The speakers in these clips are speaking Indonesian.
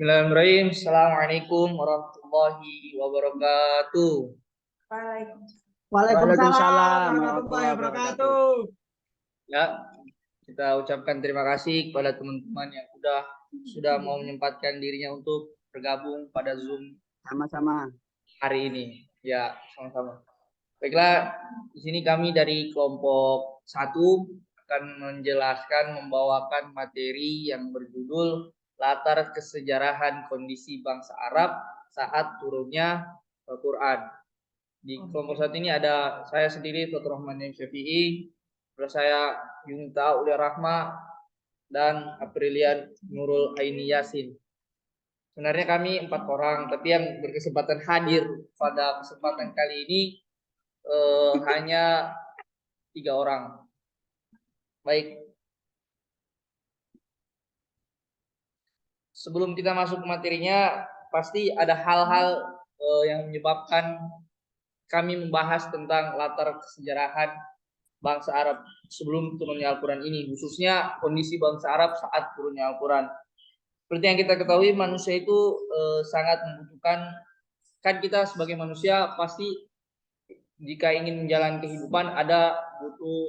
Bismillahirrahmanirrahim. Assalamualaikum warahmatullahi wabarakatuh. Waalaikumsalam warahmatullahi wabarakatuh. Ya, kita ucapkan terima kasih kepada teman-teman yang sudah mau menyempatkan dirinya untuk bergabung pada Zoom Sama-sama. hari ini. Ya, sama-sama. Baiklah, di sini kami dari kelompok 1 akan membawakan materi yang berjudul latar kesejarahan kondisi bangsa Arab saat turunnya Al-Quran. Di kelompok 1 ini ada saya sendiri, Dr. Rahman Syafi'i, terus saya Yunita Ulia Rahma, dan Aprilian Nurul Aini Yasin. Sebenarnya kami 4 orang, tapi yang berkesempatan hadir pada kesempatan kali ini hanya 3 orang. Baik. Sebelum kita masuk ke materinya, pasti ada hal-hal yang menyebabkan kami membahas tentang latar kesejarahan bangsa Arab sebelum turunnya Al-Quran ini, khususnya kondisi bangsa Arab saat turunnya Al-Quran. Seperti yang kita ketahui, manusia itu sangat membutuhkan, kan kita sebagai manusia pasti jika ingin menjalani kehidupan ada butuh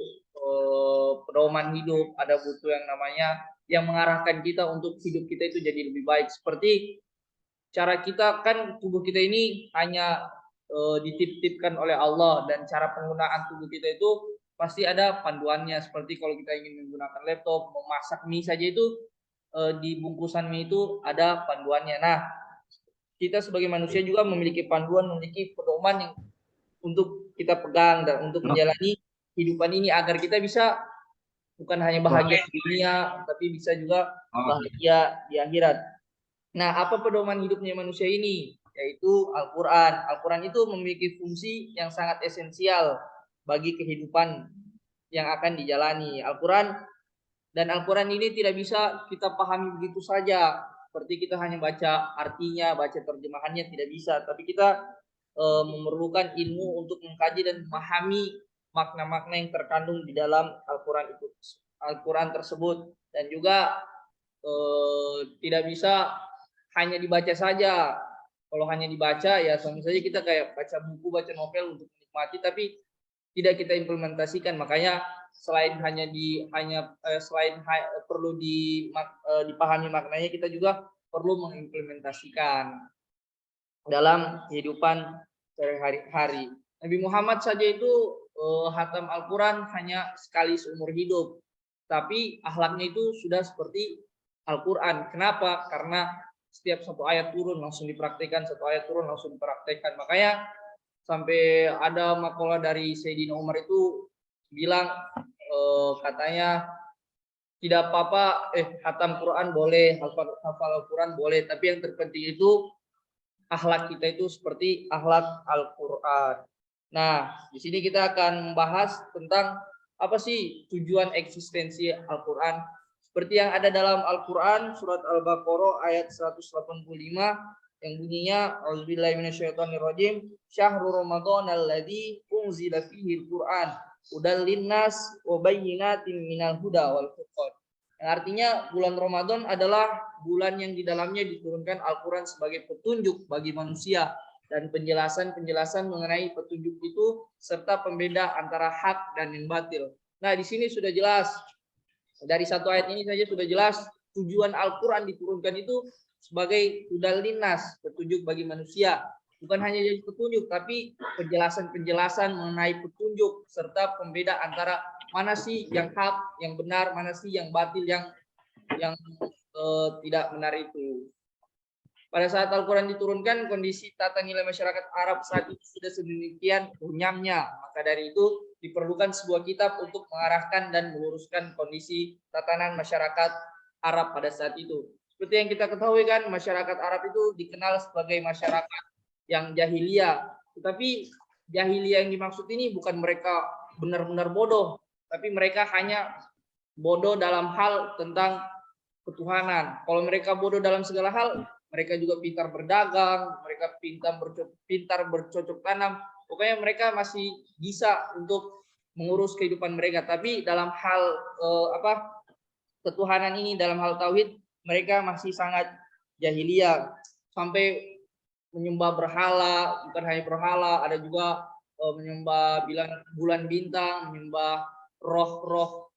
pedoman hidup, ada butuh yang namanya yang mengarahkan kita untuk hidup kita itu jadi lebih baik. Seperti cara kita, kan tubuh kita ini hanya dititipkan oleh Allah, dan cara penggunaan tubuh kita itu pasti ada panduannya. Seperti kalau kita ingin menggunakan laptop, memasak mie saja itu di bungkusan mie itu ada panduannya. Nah, kita sebagai manusia juga memiliki panduan, memiliki pedoman yang untuk kita pegang dan untuk menjalani kehidupan ini agar kita bisa bukan hanya bahagia di dunia, tapi bisa juga bahagia di akhirat. Nah, apa pedoman hidupnya manusia ini? Yaitu Al-Quran. Al-Quran itu memiliki fungsi yang sangat esensial bagi kehidupan yang akan dijalani. Al-Quran ini tidak bisa kita pahami begitu saja. Seperti kita hanya baca artinya, baca terjemahannya, tidak bisa. Tapi kita memerlukan ilmu untuk mengkaji dan memahami makna-makna yang terkandung di dalam Al-Quran tersebut. Dan juga tidak bisa hanya dibaca saja. Kalau hanya dibaca ya sama saja kita kayak baca buku, baca novel untuk menikmati, tapi tidak kita implementasikan. Makanya selain perlu dipahami maknanya, kita juga perlu mengimplementasikan dalam kehidupan sehari-hari. Nabi Muhammad saja itu hatam Al-Quran hanya sekali seumur hidup, tapi akhlaknya itu sudah seperti Al-Quran. Kenapa? Karena setiap satu ayat turun langsung dipraktekkan, satu ayat turun langsung dipraktekkan. Makanya sampai ada makalah dari Sayyidina Umar itu bilang katanya tidak apa-apa hatam Quran boleh, hafal Al-Quran boleh, tapi yang terpenting itu akhlak kita itu seperti akhlak Al-Quran. Nah, di sini kita akan membahas tentang apa sih tujuan eksistensi Al-Quran. Seperti yang ada dalam Al-Quran, surat Al-Baqarah ayat 185, yang bunyinya, Auzubillahi minasyaitonirrajim, Syahrul Ramadan alladzi unzila fihi Al-Quran, hudal linnas wa bayyinatin minal huda wal furqan. Yang artinya bulan Ramadan adalah bulan yang di dalamnya diturunkan Al-Quran sebagai petunjuk bagi manusia, dan penjelasan-penjelasan mengenai petunjuk itu serta pembeda antara hak dan yang batil. Nah, di sini sudah jelas, dari satu ayat ini saja sudah jelas tujuan Al-Quran diturunkan itu sebagai hudal linnas, petunjuk bagi manusia. Bukan hanya jadi petunjuk, tapi penjelasan-penjelasan mengenai petunjuk serta pembeda antara mana sih yang hak, yang benar, mana sih yang batil, yang tidak benar itu. Pada saat Al-Quran diturunkan, kondisi tata nilai masyarakat Arab saat itu sudah sedemikian runyamnya. Maka dari itu diperlukan sebuah kitab untuk mengarahkan dan meluruskan kondisi tatanan masyarakat Arab pada saat itu. Seperti yang kita ketahui kan, masyarakat Arab itu dikenal sebagai masyarakat yang jahiliyah. Tetapi jahiliyah yang dimaksud ini bukan mereka benar-benar bodoh, tapi mereka hanya bodoh dalam hal tentang ketuhanan. Kalau mereka bodoh dalam segala hal, mereka juga pintar berdagang, mereka pintar bercocok tanam. Pokoknya mereka masih bisa untuk mengurus kehidupan mereka. Tapi dalam hal ketuhanan ini, dalam hal tauhid, mereka masih sangat jahiliyah, sampai menyembah berhala, bukan hanya berhala, ada juga menyembah bulan bintang, menyembah roh-roh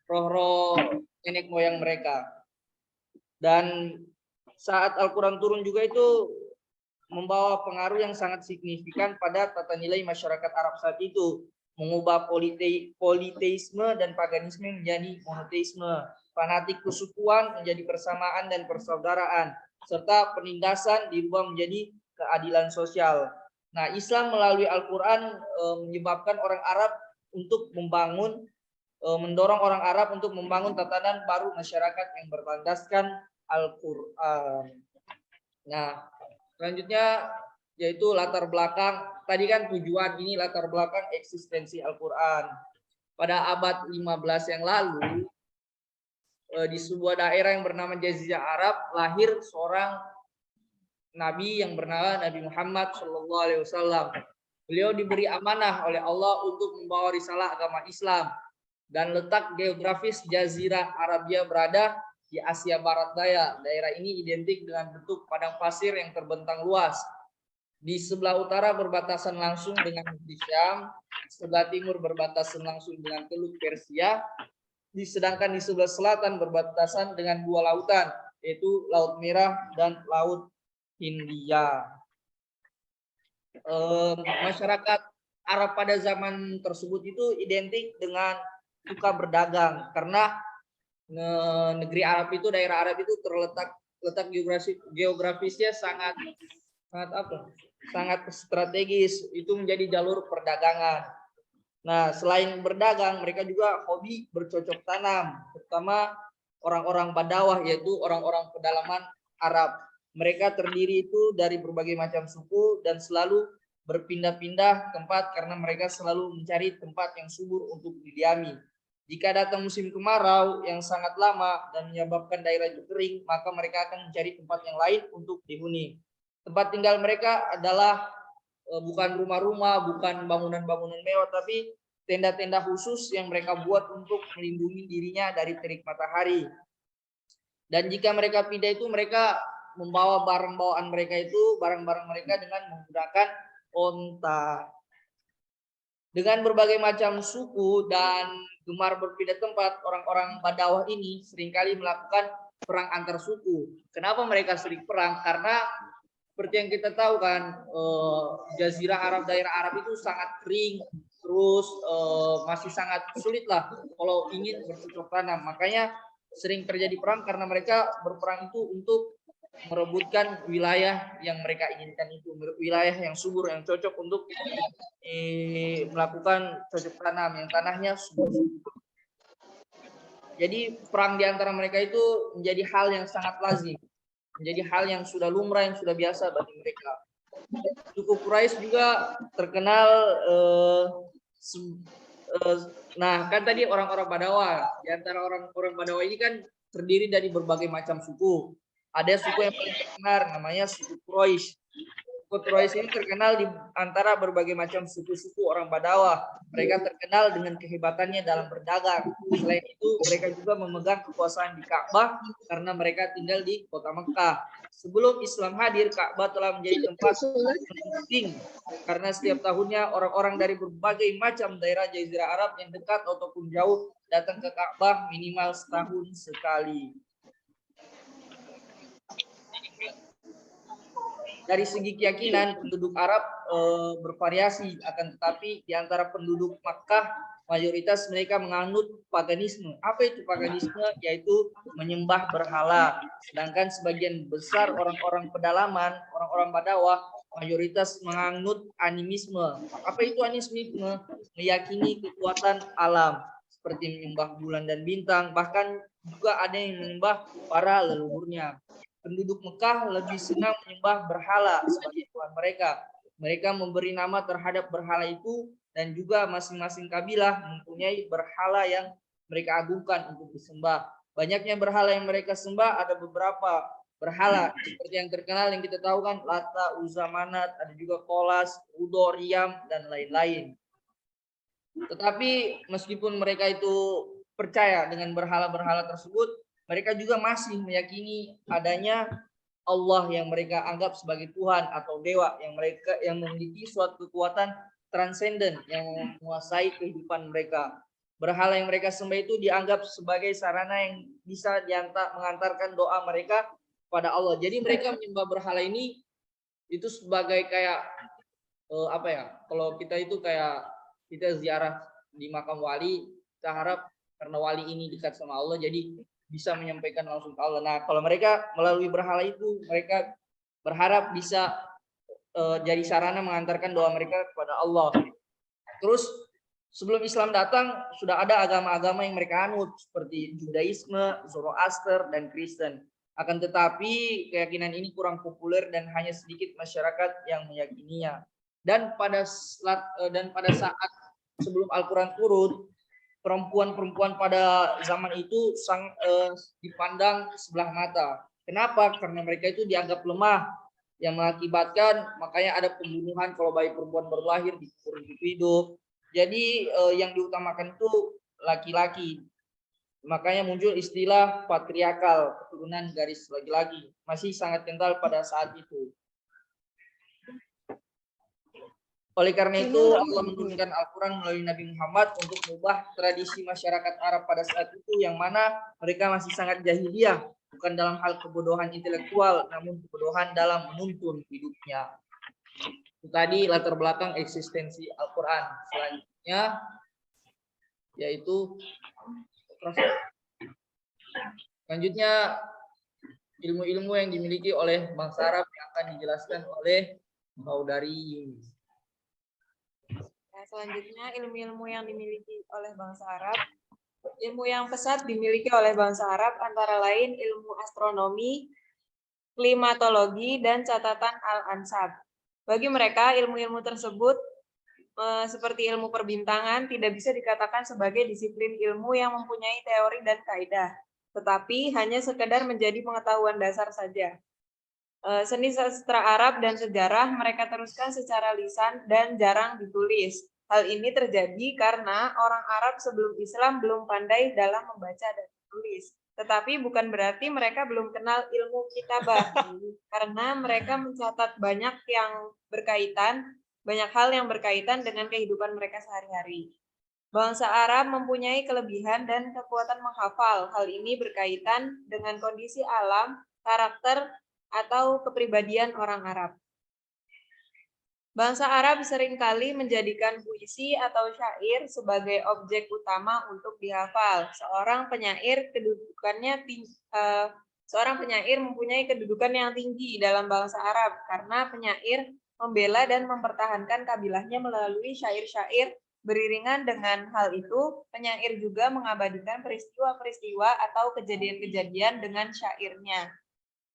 roh-roh nenek moyang mereka. Dan saat Al-Quran turun juga itu membawa pengaruh yang sangat signifikan pada tata nilai masyarakat Arab saat itu, mengubah politeisme dan paganisme menjadi monoteisme, fanatik kesukuan menjadi persamaan dan persaudaraan, serta penindasan dirubah menjadi keadilan sosial. Nah, Islam melalui Al-Quran menyebabkan orang Arab untuk mendorong orang Arab untuk membangun tatanan baru masyarakat yang berlandaskan Al-Quran. Nah, selanjutnya yaitu latar belakang. Tadi kan tujuan, ini latar belakang eksistensi Al-Quran. Pada abad 15 yang lalu, di sebuah daerah yang bernama Jazirah Arab, lahir seorang nabi yang bernama Nabi Muhammad SAW. Beliau diberi amanah oleh Allah untuk membawa risalah agama Islam, dan letak geografis Jazirah Arabia berada di Asia Barat Daya. Daerah ini identik dengan bentuk padang pasir yang terbentang luas. Di sebelah utara berbatasan langsung dengan negeri Syam, sebelah timur berbatasan langsung dengan Teluk Persia, sedangkan di sebelah selatan berbatasan dengan dua lautan, yaitu Laut Merah dan Laut Hindia. Masyarakat Arab pada zaman tersebut itu identik dengan suka berdagang, karena negeri Arab itu, daerah Arab itu letak geografisnya sangat strategis, itu menjadi jalur perdagangan. Nah, selain berdagang, mereka juga hobi bercocok tanam, terutama orang-orang Badawah, yaitu orang-orang pedalaman Arab. Mereka terdiri itu dari berbagai macam suku dan selalu berpindah-pindah tempat karena mereka selalu mencari tempat yang subur untuk didiami. Jika datang musim kemarau yang sangat lama dan menyebabkan daerah itu kering, maka mereka akan mencari tempat yang lain untuk dihuni. Tempat tinggal mereka adalah bukan rumah-rumah, bukan bangunan-bangunan mewah, tapi tenda-tenda khusus yang mereka buat untuk melindungi dirinya dari terik matahari. Dan jika mereka pindah itu, mereka membawa barang mereka dengan menggunakan onta. Dengan berbagai macam suku dan gemar berpindah tempat, orang-orang Badawah ini seringkali melakukan perang antar suku. Kenapa mereka sering perang? Karena seperti yang kita tahu kan, Jazirah Arab, daerah Arab itu sangat kering, terus masih sangat sulit lah kalau ingin bercocok tanam. Makanya sering terjadi perang karena mereka berperang itu untuk merebutkan wilayah yang mereka inginkan itu, wilayah yang subur, yang cocok untuk melakukan cocok tanam, yang tanahnya subur. Jadi perang di antara mereka itu menjadi hal yang sangat lazim, menjadi hal yang sudah lumrah, yang sudah biasa bagi mereka. Suku Quraisy juga terkenal, nah kan tadi orang-orang Badawah, di antara orang-orang Badawah ini kan terdiri dari berbagai macam suku. Ada suku yang paling terkenal namanya suku Quraisy. Suku Quraisy ini terkenal di antara berbagai macam suku-suku orang Badawah. Mereka terkenal dengan kehebatannya dalam berdagang. Selain itu, mereka juga memegang kekuasaan di Ka'bah karena mereka tinggal di kota Mekah. Sebelum Islam hadir, Ka'bah telah menjadi tempat penting karena setiap tahunnya orang-orang dari berbagai macam daerah Jazirah Arab yang dekat ataupun jauh datang ke Ka'bah minimal setahun sekali. Dari segi keyakinan, penduduk Arab bervariasi, akan tetapi di antara penduduk Makkah mayoritas mereka menganut paganisme. Apa itu paganisme? Yaitu menyembah berhala. Sedangkan sebagian besar orang-orang pedalaman, orang-orang Badawah, mayoritas menganut animisme. Apa itu animisme? Meyakini kekuatan alam, seperti menyembah bulan dan bintang, bahkan juga ada yang menyembah para leluhurnya. Penduduk Mekah lebih senang menyembah berhala sebagai Tuhan mereka. Mereka memberi nama terhadap berhala itu, dan juga masing-masing kabilah mempunyai berhala yang mereka agungkan untuk disembah. Banyaknya berhala yang mereka sembah, ada beberapa berhala seperti yang terkenal yang kita tahu kan, Lata, Uzza, Manat, ada juga Kolas, Udo, Riyam, dan lain-lain. Tetapi meskipun mereka itu percaya dengan berhala-berhala tersebut, mereka juga masih meyakini adanya Allah yang mereka anggap sebagai Tuhan atau dewa yang memiliki suatu kekuatan transenden yang menguasai kehidupan mereka. Berhala yang mereka sembah itu dianggap sebagai sarana yang bisa mengantarkan doa mereka pada Allah. Jadi mereka menyembah berhala ini itu sebagai kayak apa ya? Kalau kita itu kayak kita ziarah di makam wali, kita harap karena wali ini dekat sama Allah, jadi bisa menyampaikan langsung ke Allah. Nah, kalau mereka melalui berhala itu, mereka berharap bisa jadi sarana mengantarkan doa mereka kepada Allah. Terus sebelum Islam datang, sudah ada agama-agama yang mereka anut seperti Judaisme, Zoroaster, dan Kristen. Akan tetapi keyakinan ini kurang populer dan hanya sedikit masyarakat yang meyakininya. Dan pada saat sebelum Al-Quran turun, perempuan-perempuan pada zaman itu dipandang sebelah mata. Kenapa? Karena mereka itu dianggap lemah, yang mengakibatkan makanya ada pembunuhan kalau bayi perempuan baru lahir dikubur hidup. Jadi yang diutamakan itu laki-laki. Makanya muncul istilah patriarkal, keturunan garis laki-laki, masih sangat kental pada saat itu. Oleh karena itu Allah menurunkan Al-Quran melalui Nabi Muhammad untuk mengubah tradisi masyarakat Arab pada saat itu yang mana mereka masih sangat jahiliyah, bukan dalam hal kebodohan intelektual, namun kebodohan dalam menuntun hidupnya. Itu tadi latar belakang eksistensi Al-Quran. Selanjutnya yaitu ilmu-ilmu yang dimiliki oleh bangsa Arab yang akan dijelaskan oleh Saudari Yunis. Selanjutnya ilmu-ilmu yang dimiliki oleh bangsa Arab. Ilmu yang pesat dimiliki oleh bangsa Arab antara lain ilmu astronomi, klimatologi, dan catatan Al-Ansab. Bagi mereka ilmu-ilmu tersebut seperti ilmu perbintangan tidak bisa dikatakan sebagai disiplin ilmu yang mempunyai teori dan kaidah, tetapi hanya sekedar menjadi pengetahuan dasar saja. Seni sastra Arab dan sejarah mereka teruskan secara lisan dan jarang ditulis. Hal ini terjadi karena orang Arab sebelum Islam belum pandai dalam membaca dan menulis. Tetapi bukan berarti mereka belum kenal ilmu kitabah, karena mereka mencatat banyak hal yang berkaitan dengan kehidupan mereka sehari-hari. Bangsa Arab mempunyai kelebihan dan kekuatan menghafal. Hal ini berkaitan dengan kondisi alam, karakter, atau kepribadian orang Arab. Bangsa Arab seringkali menjadikan puisi atau syair sebagai objek utama untuk dihafal. Seorang penyair mempunyai kedudukan yang tinggi dalam bangsa Arab karena penyair membela dan mempertahankan kabilahnya melalui syair-syair. Beriringan dengan hal itu, penyair juga mengabadikan peristiwa-peristiwa atau kejadian-kejadian dengan syairnya.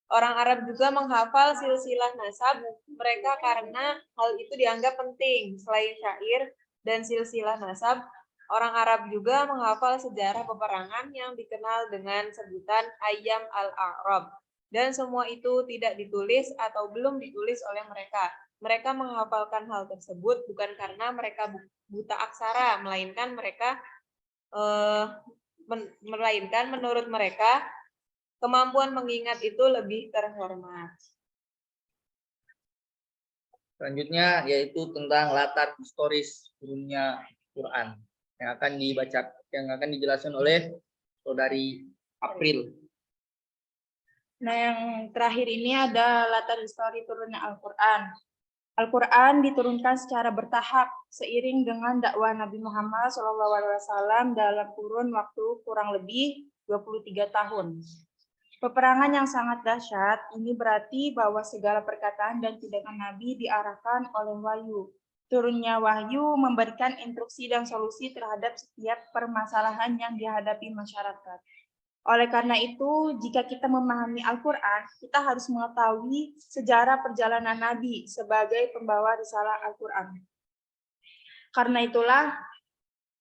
Orang Arab juga menghafal silsilah nasab mereka karena hal itu dianggap penting. Selain syair dan silsilah nasab, orang Arab juga menghafal sejarah peperangan yang dikenal dengan sebutan Ayyam al-A'rab. Dan semua itu tidak ditulis atau belum ditulis oleh mereka. Mereka menghafalkan hal tersebut bukan karena mereka buta aksara, melainkan menurut mereka kemampuan mengingat itu lebih terhormat. Selanjutnya yaitu tentang latar historis turunnya Quran yang akan dijelaskan oleh Saudari April. Nah, yang terakhir ini ada latar histori turunnya Al-Quran. Al-Quran diturunkan secara bertahap seiring dengan dakwah Nabi Muhammad SAW dalam kurun waktu kurang lebih 23 tahun. Peperangan yang sangat dahsyat ini berarti bahwa segala perkataan dan tindakan Nabi diarahkan oleh wahyu. Turunnya wahyu memberikan instruksi dan solusi terhadap setiap permasalahan yang dihadapi masyarakat. Oleh karena itu, jika kita memahami Al-Quran, kita harus mengetahui sejarah perjalanan Nabi sebagai pembawa risalah Al-Quran. Karena itulah,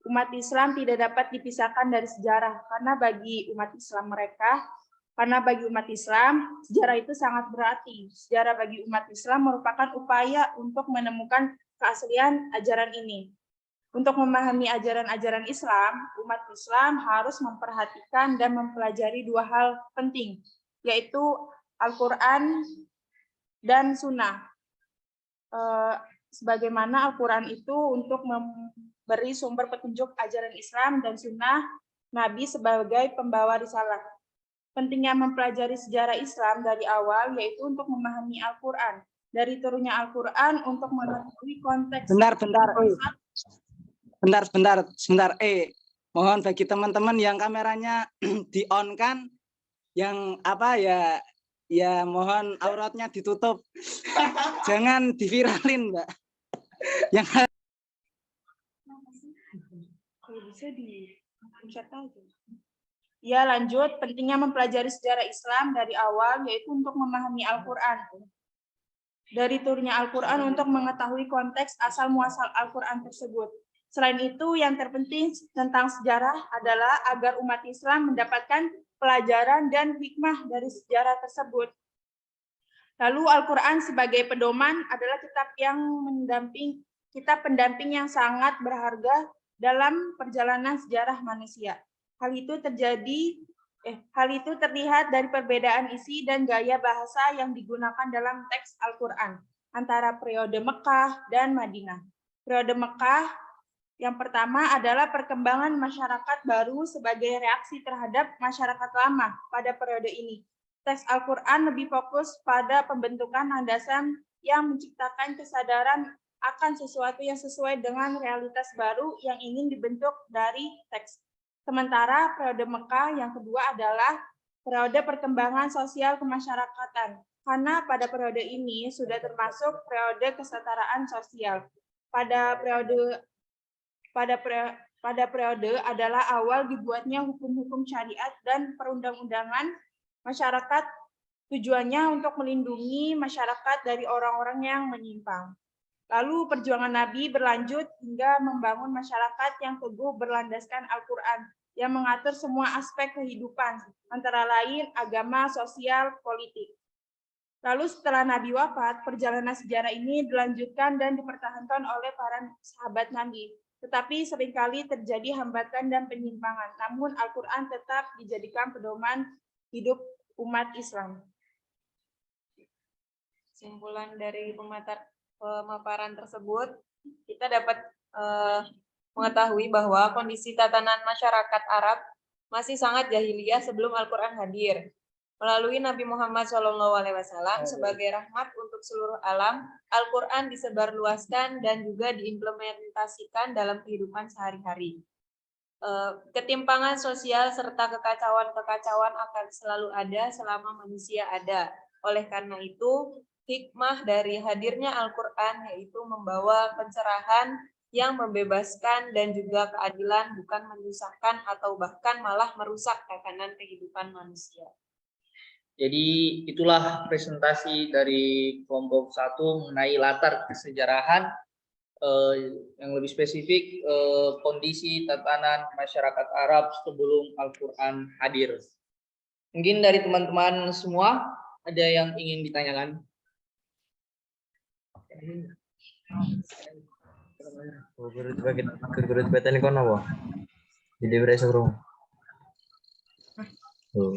umat Islam tidak dapat dipisahkan dari sejarah, karena bagi umat Islam, sejarah itu sangat berarti. Sejarah bagi umat Islam merupakan upaya untuk menemukan keaslian ajaran ini. Untuk memahami ajaran-ajaran Islam, umat Islam harus memperhatikan dan mempelajari dua hal penting, yaitu Al-Quran dan Sunnah. Sebagaimana Al-Quran itu untuk memberi sumber petunjuk ajaran Islam dan Sunnah Nabi sebagai pembawa risalah. Pentingnya mempelajari sejarah Islam dari awal yaitu untuk memahami Al-Quran. Dari turunnya Al-Quran untuk mengetahui konteks. Sebentar. Mohon bagi teman-teman yang kameranya di-on kan, yang apa ya mohon auratnya ditutup. Jangan diviralin, Mbak. Yang kalau bisa di-chat aja. Ya, lanjut. Pentingnya mempelajari sejarah Islam dari awal yaitu untuk memahami Al-Quran. Dari turunnya Al-Quran untuk mengetahui konteks asal-muasal Al-Quran tersebut. Selain itu, yang terpenting tentang sejarah adalah agar umat Islam mendapatkan pelajaran dan hikmah dari sejarah tersebut. Lalu Al-Quran sebagai pedoman adalah kitab pendamping yang sangat berharga dalam perjalanan sejarah manusia. Hal itu terlihat dari perbedaan isi dan gaya bahasa yang digunakan dalam teks Al-Quran antara periode Mekah dan Madinah. Periode Mekah yang pertama adalah perkembangan masyarakat baru sebagai reaksi terhadap masyarakat lama pada periode ini. Teks Al-Quran lebih fokus pada pembentukan landasan yang menciptakan kesadaran akan sesuatu yang sesuai dengan realitas baru yang ingin dibentuk dari teks. Sementara periode Mekah yang kedua adalah periode perkembangan sosial kemasyarakatan, karena pada periode ini sudah termasuk periode kesetaraan sosial. Pada periode adalah awal dibuatnya hukum-hukum syariat dan perundang-undangan masyarakat, tujuannya untuk melindungi masyarakat dari orang-orang yang menyimpang. Lalu perjuangan Nabi berlanjut hingga membangun masyarakat yang teguh berlandaskan Al-Quran yang mengatur semua aspek kehidupan, antara lain agama, sosial, politik. Lalu setelah Nabi wafat, perjalanan sejarah ini dilanjutkan dan dipertahankan oleh para sahabat Nabi. Tetapi seringkali terjadi hambatan dan penyimpangan. Namun Al-Quran tetap dijadikan pedoman hidup umat Islam. Kesimpulan dari pemaparan tersebut, kita dapat mengetahui bahwa kondisi tatanan masyarakat Arab masih sangat jahiliyah sebelum Al-Quran hadir. Melalui Nabi Muhammad SAW sebagai rahmat untuk seluruh alam, Al-Quran disebarluaskan dan juga diimplementasikan dalam kehidupan sehari-hari. Ketimpangan sosial serta kekacauan-kekacauan akan selalu ada selama manusia ada. Oleh karena itu, hikmah dari hadirnya Al-Quran yaitu membawa pencerahan yang membebaskan dan juga keadilan, bukan menyusahkan atau bahkan malah merusak tatanan kehidupan manusia. Jadi itulah presentasi dari kelompok 1 mengenai latar kesejarahan, yang lebih spesifik kondisi tatanan masyarakat Arab sebelum Al-Quran hadir. Mungkin dari teman-teman semua ada yang ingin ditanyakan? Guru-guru ini kono, Jadi berasa